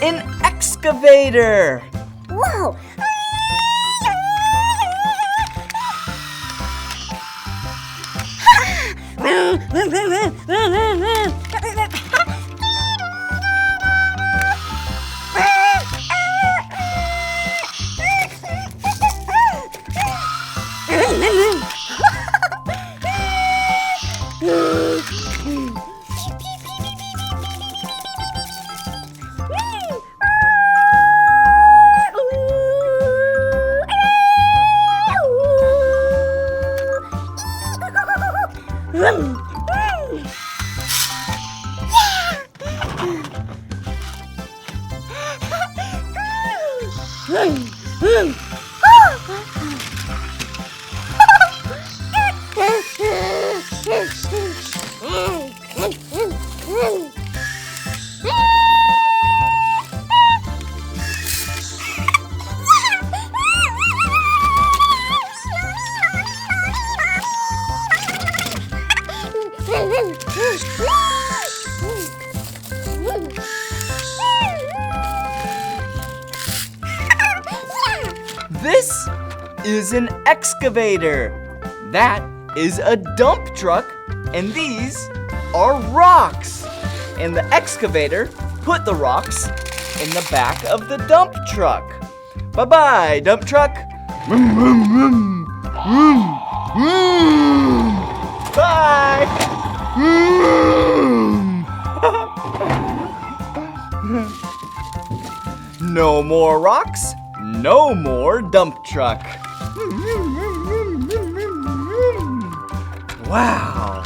an excavator. Whoa! This is an excavator. That is a dump truck, and these are rocks. And the excavator put the rocks in the back of the dump truck. Bye-bye, dump truck. Vroom, vroom, vroom. Vroom, vroom. Bye. Vroom. No more rocks, no more dump truck. Wow,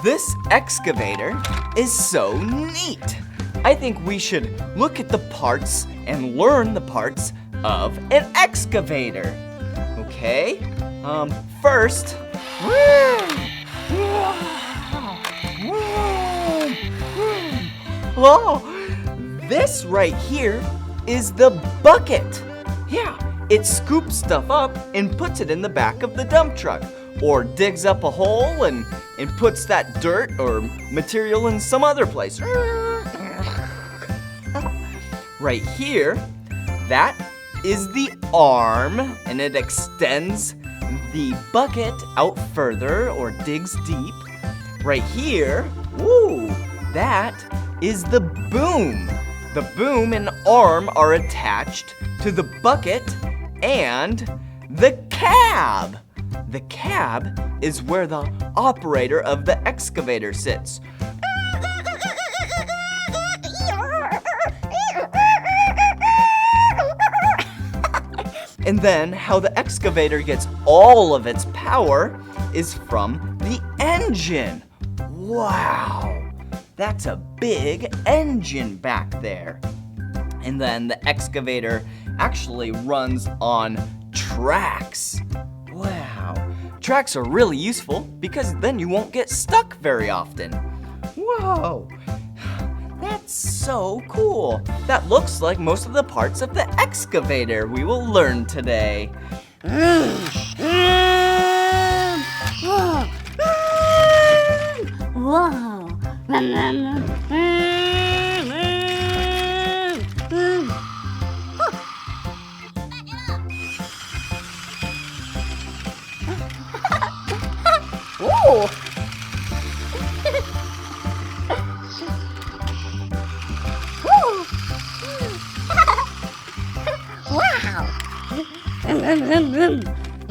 this excavator is so neat. I think we should look at the parts and learn the parts of an excavator. Okay, first, oh, this right here is the bucket. Yeah, it scoops stuff up and puts it in the back of the dump truck, or digs up a hole and puts that dirt or material in some other place. Right here, that is the arm, and it extends the bucket out further or digs deep. Right here, ooh, that is the boom. The boom and arm are attached to the bucket and the cab. The cab is where the operator of the excavator sits. And then how the excavator gets all of its power is from the engine. Wow, that's a big engine back there. And then the excavator actually runs on tracks. Wow, tracks are really useful because then you won't get stuck very often. Whoa, that's so cool. That looks like most of the parts of the excavator we will learn today. Whoa.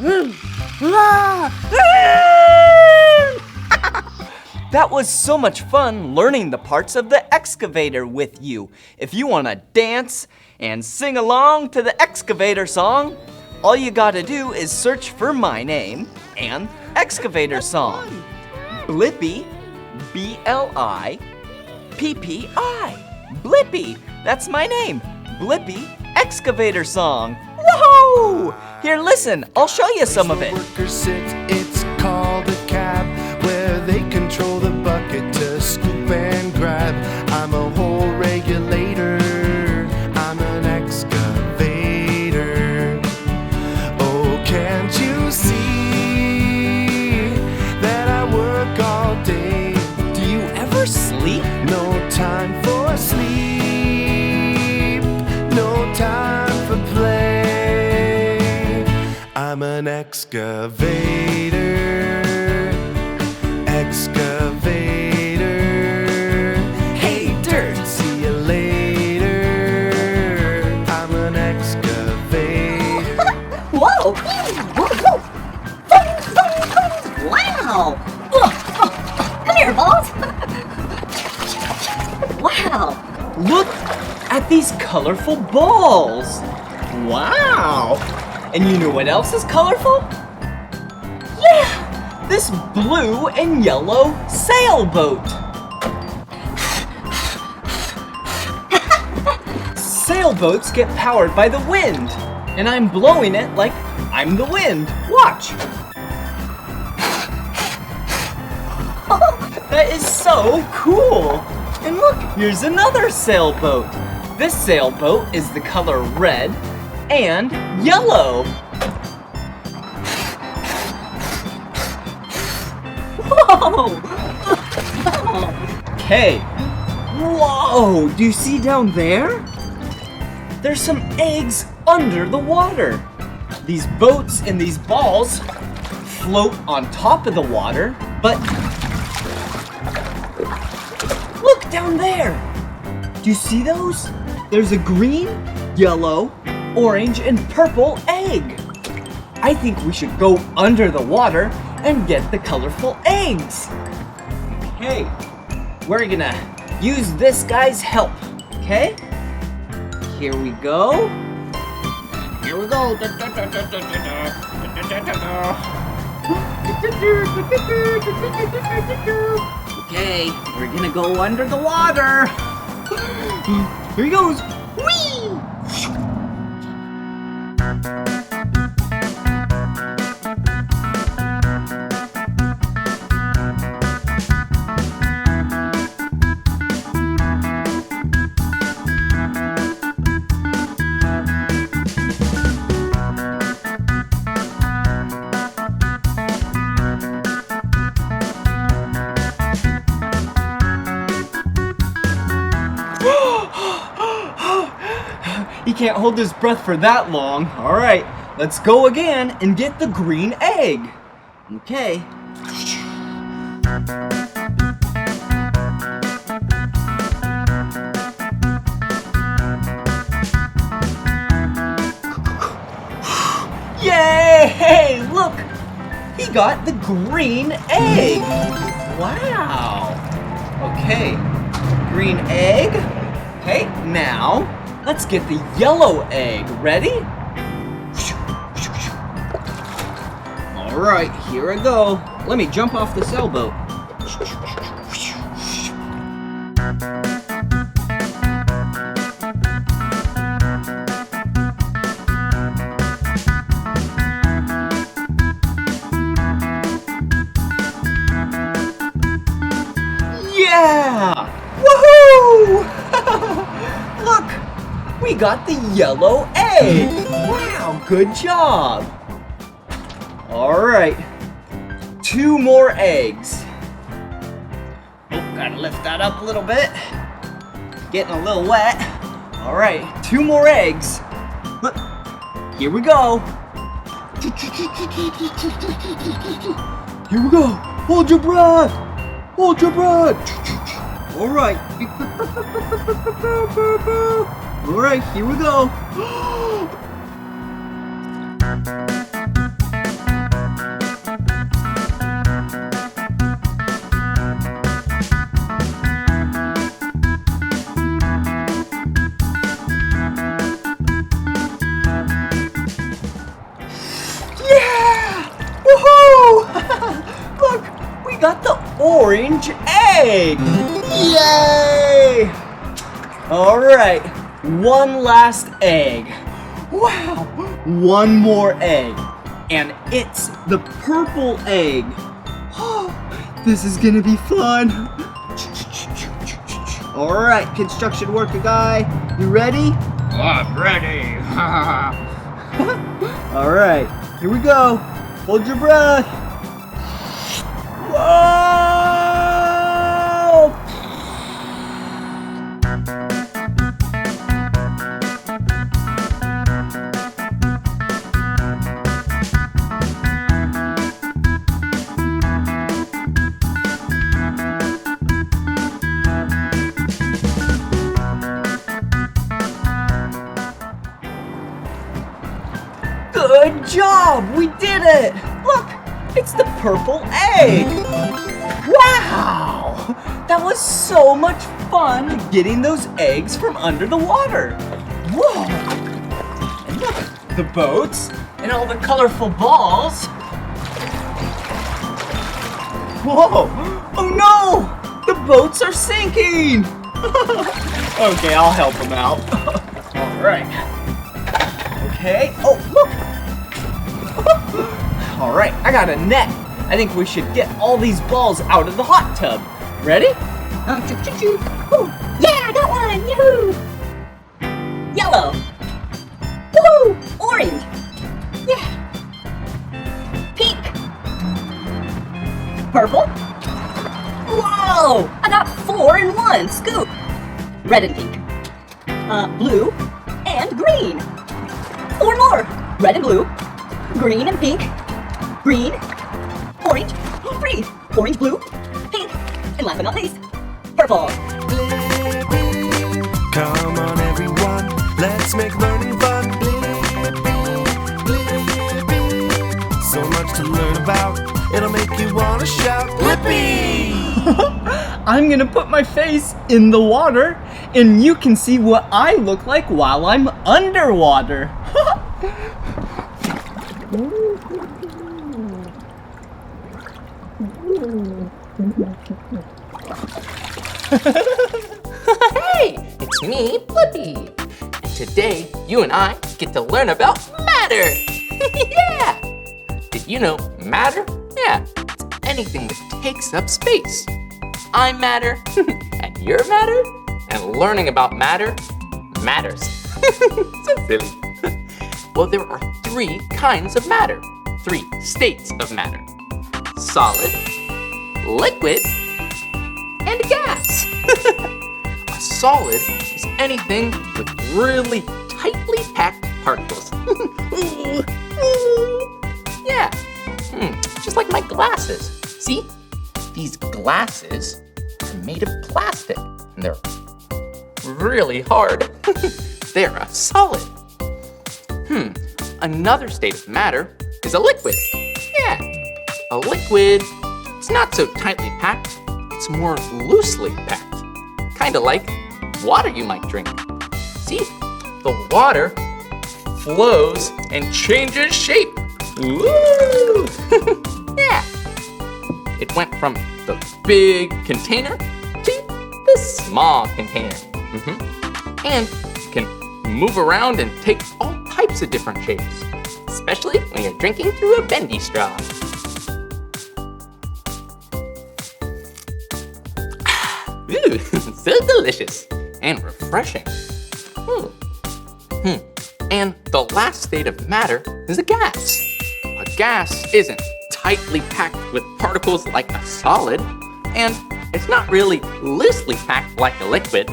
Ooh. That was so much fun learning the parts of the excavator with you. If you want to dance and sing along to the excavator song, all you gotta do is search for my name and excavator song. Blippi, B-L-I-P-P-I. Blippi, that's my name. Blippi excavator song. Whoa! Here, listen, I'll show you some of it. Workers sit, it's called a cab, where they control the bucket to scoop and grab. I'm a hole regulator, I'm an excavator. Oh, can't you see that I work all day? Do you ever sleep? No time for sleep. an excavator. Excavator. Hey, dirt, see you later. I'm an excavator. Whoa! Whoa, whoa! Wow! Come here, balls! Wow! Look at these colorful balls. Wow! And you know what else is colorful? Yeah! This blue and yellow sailboat. Sailboats get powered by the wind, and I'm blowing it like I'm the wind. Watch! That is so cool! And look, here's another sailboat. This sailboat is the color red and yellow. Whoa! Okay. Whoa! Do you see down there? There's some eggs under the water. These boats and these balls float on top of the water, but look down there. Do you see those? There's a green, yellow, orange, and purple egg. I think we should go under the water and get the colorful eggs. Okay, we're gonna use this guy's help, okay? Here we go. Here we go. Okay, we're gonna go under the water. Here he goes. Whee! He can't hold his breath for that long. All right, let's go again and get the green egg. Okay. Yay! Look, he got the green egg. Wow. Okay, green egg. Okay, now let's get the yellow egg. Ready? All right, here I go. Let me jump off the sailboat. Yeah! Woohoo! Look, we got the yellow egg. Wow, good job. All right, 2 more eggs. Oh, gotta lift that up a little bit. Getting a little wet. All right, 2 more eggs. Look, here we go. Here we go. Hold your breath. Hold your breath. All right. All right, here we go. Yeah! Woohoo! Look, we got the orange egg. Yay! All right, 1 last egg. Wow, 1 more egg. And it's the purple egg. Oh, this is gonna be fun. All right, construction worker guy, you ready? I'm ready. All right, here we go. Hold your breath. Whoa! it! Look, it's the purple egg! Wow! That was so much fun getting those eggs from under the water. Whoa! And look, the boats and all the colorful balls. Whoa! Oh no! The boats are sinking! Okay, I'll help them out. All right. Okay. Oh, look! All right, I got a net. I think we should get all these balls out of the hot tub. Ready? Ooh, yeah, I got one! Yahoo! Yellow. Woohoo! Orange. Yeah. Pink. Purple. Whoa! I got 4 in 1 scoop. Red and pink. Blue and green. 4 more. Red and blue. Green and pink. Green. Orange. 3. Orange, blue, pink, and last but not least, purple. Blippi, come on everyone, let's make learning fun. Blippi, so much to learn about, it'll make you want to shout, Blippi! I'm gonna put my face in the water, and you can see what I look like while I'm underwater. Hey, it's me, Blippi. And today, you and I get to learn about matter. Yeah! Did you know matter? Yeah, it's anything that takes up space. I'm matter, and you're matter, and learning about matter matters. So silly. Well, there are 3 kinds of matter, 3 states of matter. Solid, liquid, and gas. A solid is anything with really tightly packed particles. Yeah, just like my glasses. See, these glasses are made of plastic, and they're really hard. They're a solid. Another state of matter is a liquid. Yeah, a liquid, it's not so tightly packed, it's more loosely packed. Kinda like water you might drink. See, the water flows and changes shape. Woo! Yeah. It went from the big container to the small container. And can move around and take all types of different shapes, especially when you're drinking through a bendy straw. Ooh, so delicious and refreshing. And the last state of matter is a gas. A gas isn't tightly packed with particles like a solid, and it's not really loosely packed like a liquid.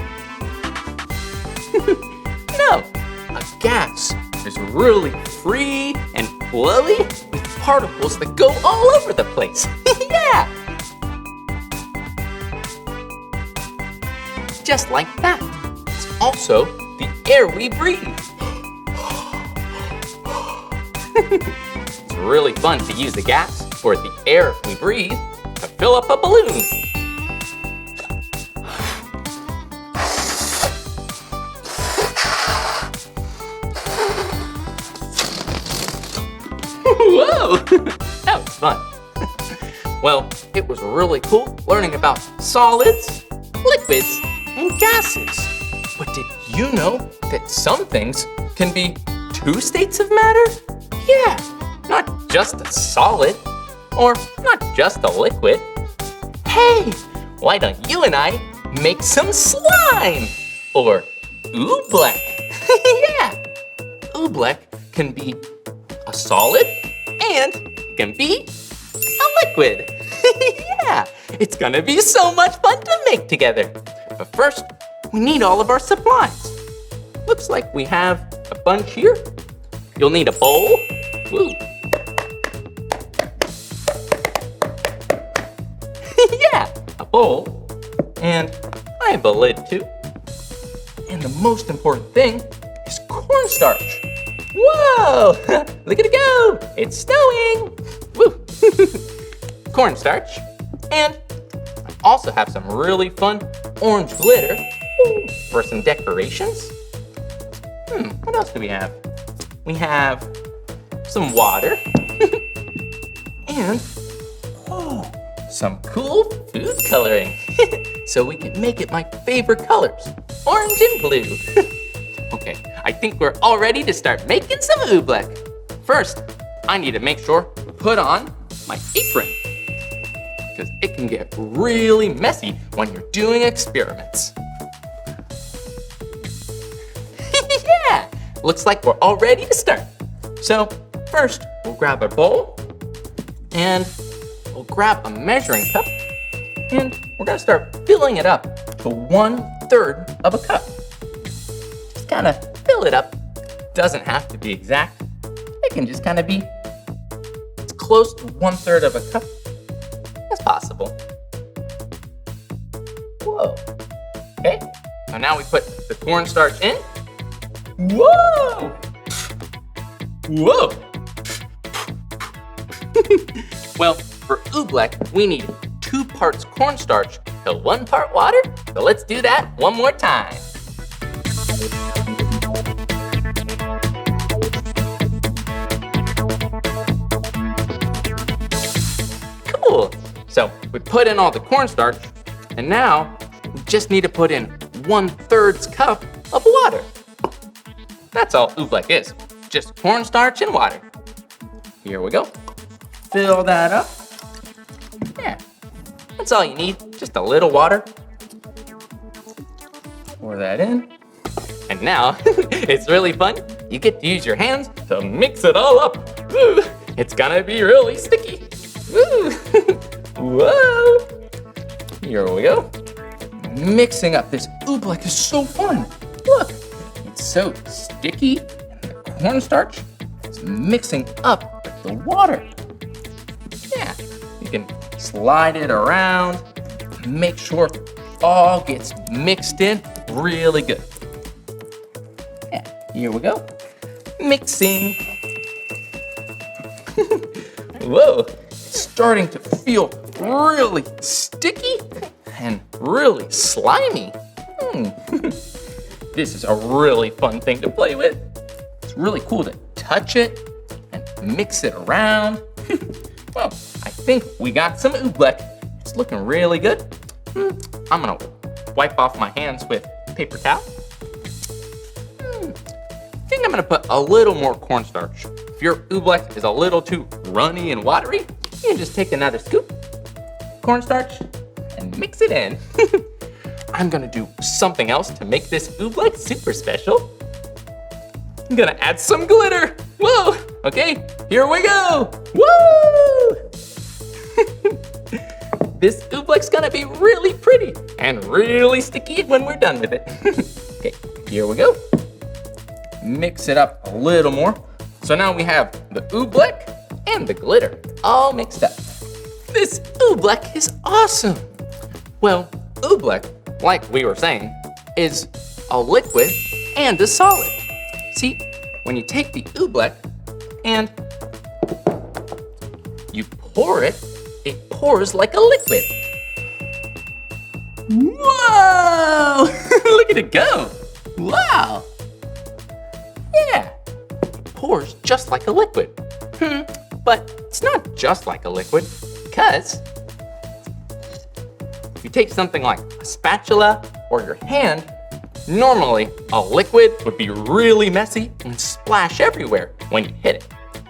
No, a gas is really free and flowy with particles that go all over the place. Yeah! Just like that. It's also the air we breathe. It's really fun to use the gas or the air we breathe to fill up a balloon. Whoa! That was fun. Well, it was really cool learning about solids, liquids, and gases. But did you know that some things can be 2 states of matter? Yeah, not just a solid, or not just a liquid. Hey, why don't you and I make some slime? Or oobleck. Yeah, oobleck can be a solid and can be a liquid. Yeah, it's gonna be so much fun to make together. But first, we need all of our supplies. Looks like we have a bunch here. You'll need a bowl. Woo. Yeah, a bowl. And I have a lid too. And the most important thing is cornstarch. Whoa! Look at it go! It's snowing! Woo! Cornstarch. And I also have some really fun orange glitter for some decorations. What else do we have? We have some water. And some cool food coloring. So we can make it my favorite colors, orange and blue. Okay, I think we're all ready to start making some oobleck. First, I need to make sure to put on my apron, because it can get really messy when you're doing experiments. Yeah, looks like we're all ready to start. So first, we'll grab a bowl and we'll grab a measuring cup and we're gonna start filling it up to 1/3 of a cup. Just kind of fill it up. Doesn't have to be exact. It can just kind of be as close to 1/3 of a cup as possible. Whoa. Okay, so now we put the cornstarch in. Whoa! Whoa! Well, for oobleck, we need 2 parts cornstarch to 1 part water. So let's do that one more time. Cool. So we put in all the cornstarch, and now we just need to put in 1/3 cup of water. That's all oobleck is, just cornstarch and water. Here we go. Fill that up. Yeah, that's all you need, just a little water. Pour that in. And now, it's really fun. You get to use your hands to mix it all up. Woo, it's gonna be really sticky. Woo. Whoa. Here we go. Mixing up this oobleck is so fun. Look, it's so sticky. And the cornstarch is mixing up with the water. Yeah, you can slide it around, make sure all gets mixed in really good. Yeah, here we go. Mixing. Whoa, it's starting to feel really sticky and really slimy. This is a really fun thing to play with. It's really cool to touch it and mix it around. Well, I think we got some oobleck. It's looking really good. I'm gonna wipe off my hands with a paper towel. I think I'm gonna put a little more cornstarch. If your oobleck is a little too runny and watery, you can just take another scoop, cornstarch, and mix it in. I'm gonna do something else to make this oobleck super special. I'm gonna add some glitter. Whoa, okay, here we go. Woo! This oobleck's gonna be really pretty and really sticky when we're done with it. Okay, here we go. Mix it up a little more. So now we have the oobleck and the glitter all mixed up. This oobleck is awesome. Well, oobleck, like we were saying, is a liquid and a solid. See, when you take the oobleck and you pour it, it pours like a liquid. Whoa! Look at it go. Wow. Yeah, it pours just like a liquid. But it's not just like a liquid, because if you take something like a spatula or your hand, normally a liquid would be really messy and splash everywhere when you hit it.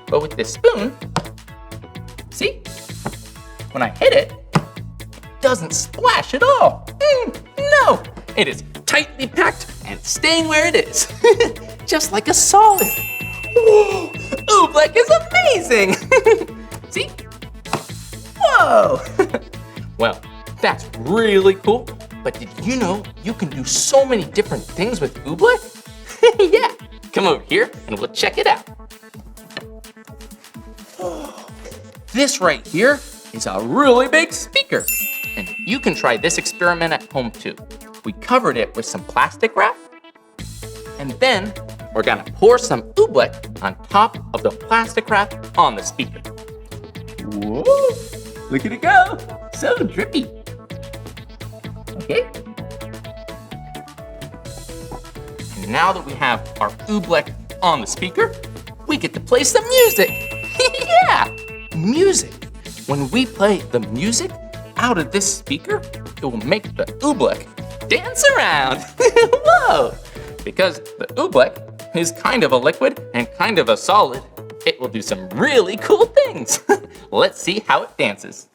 But with this spoon, see? When I hit it, it doesn't splash at all. No, it is tightly packed and staying where it is, just like a solid. Whoa, oobleck is amazing. See? Whoa. Well, that's really cool. But did you know you can do so many different things with oobleck? Yeah, come over here and we'll check it out. This right here is a really big speaker. And you can try this experiment at home too. We covered it with some plastic wrap, and then we're gonna pour some oobleck on top of the plastic wrap on the speaker. Whoa! Look at it go! So drippy. Okay. And now that we have our oobleck on the speaker, we get to play some music. Yeah, music. When we play the music out of this speaker, it will make the oobleck dance around. Whoa! Because the oobleck is kind of a liquid and kind of a solid, it will do some really cool things. Let's see how it dances.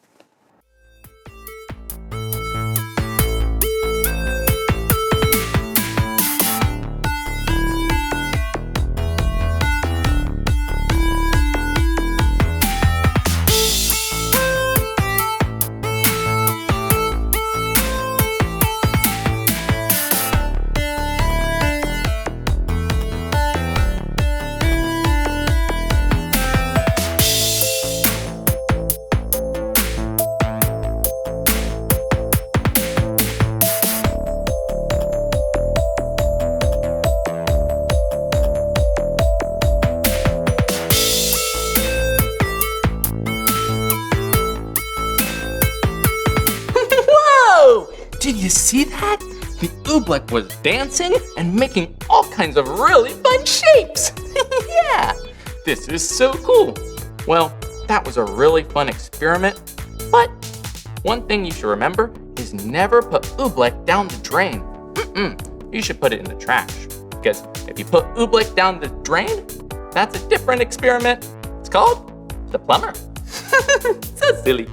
Did you see that? The oobleck was dancing and making all kinds of really fun shapes. Yeah, this is so cool. Well, that was a really fun experiment, but one thing you should remember is never put oobleck down the drain. You should put it in the trash, because if you put oobleck down the drain, that's a different experiment. It's called the plumber. So silly.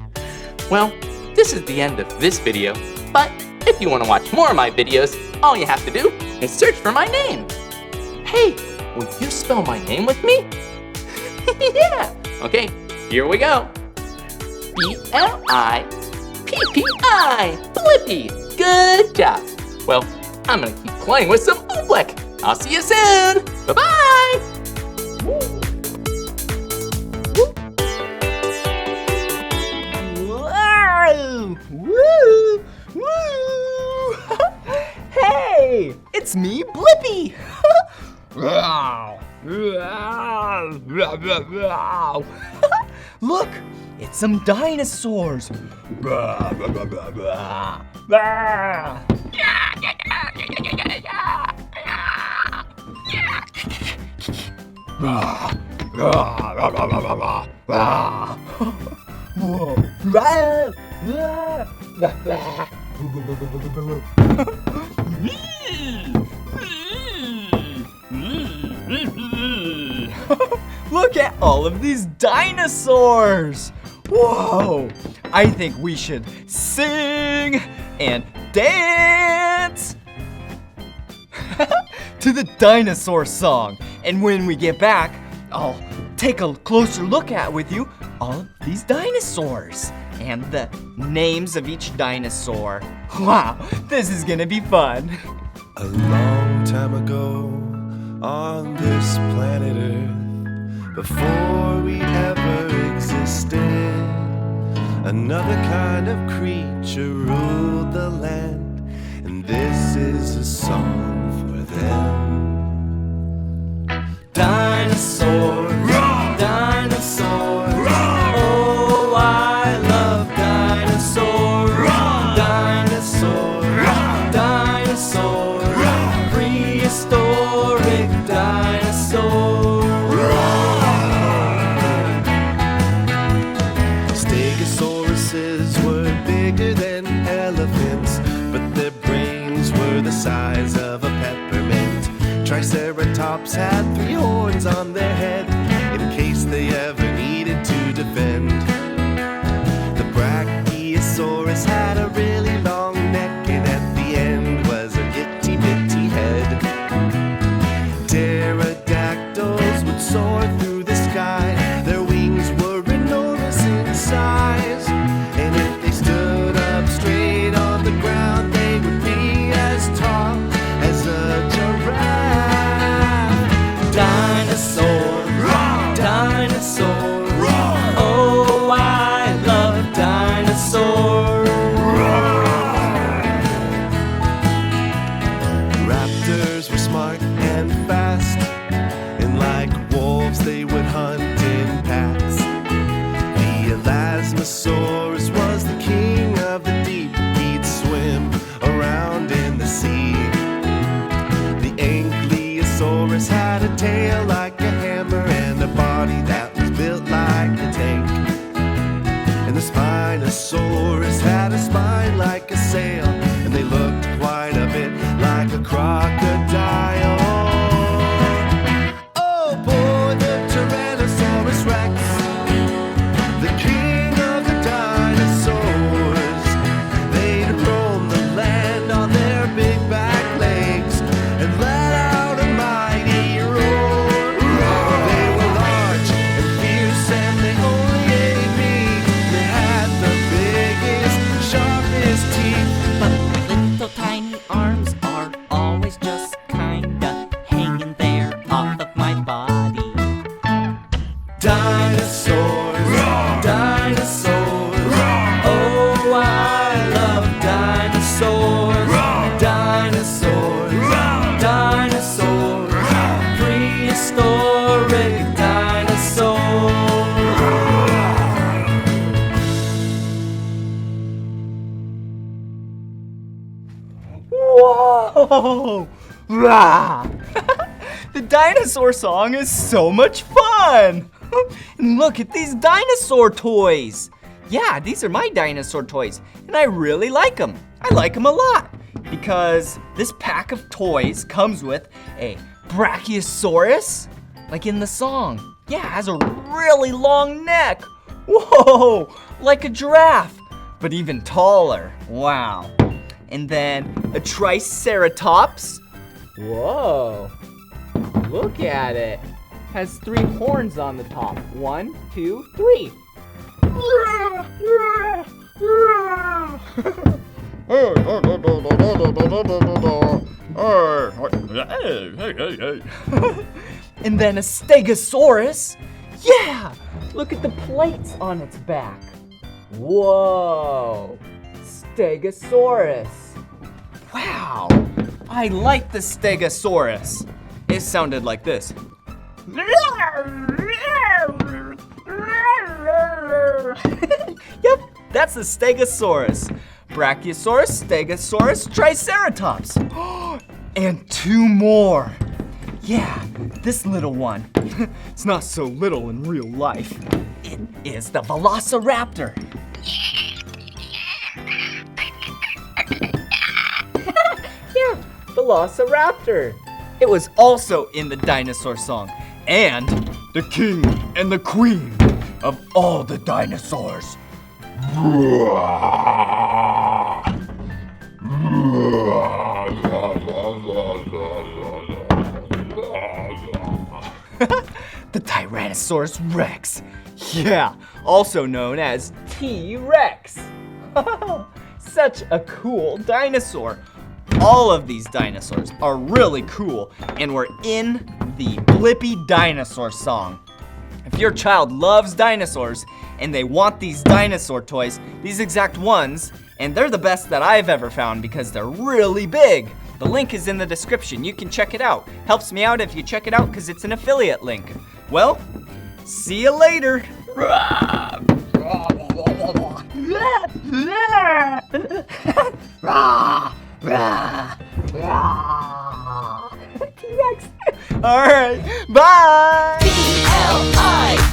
Well, this is the end of this video, but if you want to watch more of my videos, all you have to do is search for my name. Hey, will you spell my name with me? Yeah. Okay, here we go. B-L-I-P-P-I, Blippi. Good job. Well, I'm gonna keep playing with some oobleck. I'll see you soon. Bye-bye. Whoa! Woo! Woo! Hey, it's me, Blippi. Look, it's some dinosaurs. Look at all of these dinosaurs! Whoa! I think we should sing and dance to the dinosaur song. And when we get back, I'll take a closer look at with you all of these dinosaurs and the names of each dinosaur. Wow, this is gonna be fun. A long time ago on this planet Earth, before we ever existed, another kind of creature ruled the land, and this is a song for them. Dinosaurs, dinosaurs, oh I love dinosaurs, dinosaurs, dinosaurs, prehistoric dinosaurs. Stegosauruses were bigger than elephants, but their brains were the size of a peppermint. Triceratops had 3 horns on their head in case they ever needed to defend. The Brachiosaurus had a really long neck, and at the end was a itty bitty head. Pterodactyls would soar through the sky. Their wings were enormous in size, and if they stood up straight on the ground, they would be as tall as a giraffe. Whoa! Rah! The dinosaur song is so much fun! And look at these dinosaur toys! Yeah, these are my dinosaur toys, and I really like them. I like them a lot because this pack of toys comes with a Brachiosaurus, like in the song. Yeah, it has a really long neck. Whoa, like a giraffe, but even taller. Wow. And then a Triceratops. Whoa, look at it. Has 3 horns on the top. 1, 2, 3. And then a Stegosaurus. Yeah, look at the plates on its back. Whoa, Stegosaurus. Wow, I like the Stegosaurus. It sounded like this. Yep, that's the Stegosaurus. Brachiosaurus, Stegosaurus, Triceratops. And 2 more. Yeah, this little one. It's not so little in real life. It is the Velociraptor. Yeah, Velociraptor. It was also in the dinosaur song. And the king and the queen of all the dinosaurs. The Tyrannosaurus Rex. Yeah, also known as T-Rex. Such a cool dinosaur. All of these dinosaurs are really cool and were in the Blippi dinosaur song. If your child loves dinosaurs and they want these dinosaur toys, these exact ones, and they're the best that I've ever found because they're really big. The link is in the description. You can check it out. Helps me out if you check it out because it's an affiliate link. Well, see you later. T-Rex. All right, bye. B-L-I